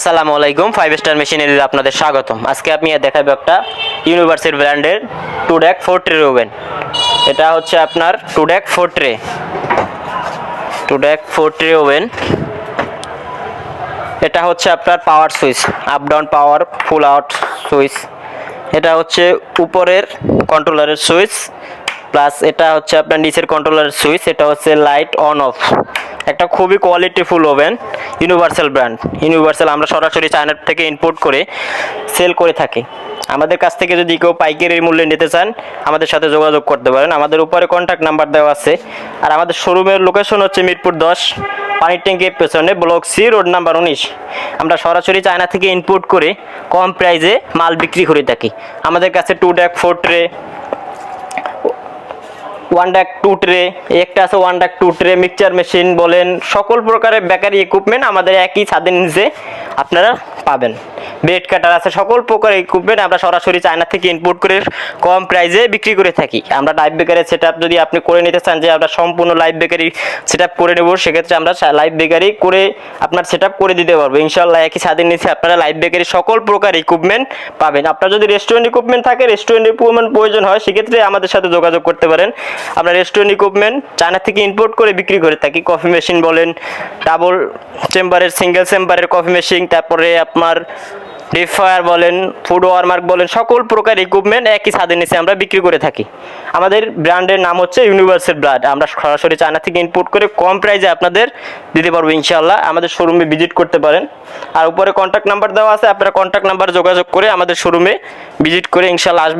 আসসালামু আলাইকুম, 5 স্টার মেশিনারিতে আপনাদের স্বাগতম। আজকে আমি দেখাবো একটা ইউনিভার্সাল ব্র্যান্ডের টুড্যাক 4 ট্রে ওভেন। এটা হচ্ছে আপনার টুড্যাক 4 ট্রে ওভেন। এটা হচ্ছে আপনার পাওয়ার সুইচ, আপ ডাউন পাওয়ার, ফুল আউট সুইচ। এটা হচ্ছে উপরের কন্ট্রোলারের সুইচ, প্লাস এটা হচ্ছে আপনার নিচের কন্ট্রোলারের সুইচ। এটা হচ্ছে লাইট অন অফ। একটা খুবই কোয়ালিটিফুল ওভেন, ইউনিভার্সাল ব্র্যান্ড। ইউনিভার্সাল আমরা সরাসরি চায়না থেকে ইম্পোর্ট করে সেল করে থাকি। আমাদের কাছ থেকে যদি কেউ পাইকারি মূল্যে নিতে চান আমাদের সাথে যোগাযোগ করতে পারেন। আমাদের উপরে কন্ট্যাক্ট নাম্বার দেওয়া আছে। আর আমাদের শোরুমের লোকেশন হচ্ছে মিরপুর 10, পানির ট্যাঙ্কির পেছনে, ব্লক সি, রোড নাম্বার 19। আমরা সরাসরি চায়না থেকে ইম্পোর্ট করে কম প্রাইসে মাল বিক্রি করে থাকি। আমাদের কাছে টুড্যাক 4 ট্রে, 1 ডাক 2 ট্রে, একটা আছে 1 ডাক 2 ট্রে, মিক্সচার মেশিন বলেন, সকল প্রকারের বেকারি ইকুইপমেন্ট আমাদের একই ছাদের নিচে আপনারা পাবেন। ব্রেড কাটার আছে, সকল প্রকার ইকুইপমেন্ট আমরা সরাসরি চায়না থেকে ইম্পোর্ট করে কম প্রাইসে বিক্রি করে থাকি। আমরা লাইভ বেকারি সেটআপ যদি আপনি করে নিতে চান যে আমরা সম্পূর্ণ লাইভ বেকারি সেটআপ করে নেব, সেক্ষেত্রে আমরা লাইভ বেকারি করে আপনার সেটআপ করে দিতে পারবো ইনশাআল্লাহ। একই ছাদের নিচে আপনারা লাইভ বেকারি সকল প্রকার ইকুইপমেন্ট পাবেন। আপনার যদি রেস্টুরেন্ট ইকুইপমেন্ট থাকে, রেস্টুরেন্ট ইকুইপমেন্ট প্রয়োজন হয়, সেক্ষেত্রে আমাদের সাথে যোগাযোগ করতে পারেন। আমরা রেস্টুরেন্ট ইকুইপমেন্ট চায়না থেকে ইম্পোর্ট করে বিক্রি করে থাকি। কফি মেশিন বলেন, ডাবল চেম্বারের, সিঙ্গেল চেম্বারের কফি মেশিন, তারপরে আপনার ডিপ ফায়ার বলেন, ফুড ওয়ার্মার বলেন, সকল প্রকার ইকুইপমেন্ট একই ছাদের নিচে আমরা বিক্রি করে থাকি। আমাদের ব্র্যান্ডের নাম হচ্ছে ইউনিভার্সাল ব্র্যান্ড। আমরা সরাসরি চায়না থেকে ইম্পোর্ট করে কম প্রাইসে আপনাদের দিতে পারবো ইনশাআল্লাহ। আমাদের শোরুমে ভিজিট করতে পারেন। আর উপরে কন্ট্যাক্ট নাম্বার দেওয়া আছে, আপনারা কন্ট্যাক্ট নাম্বার যোগাযোগ করে আমাদের শোরুমে ভিজিট করে ইনশাআল্লাহ আসবেন।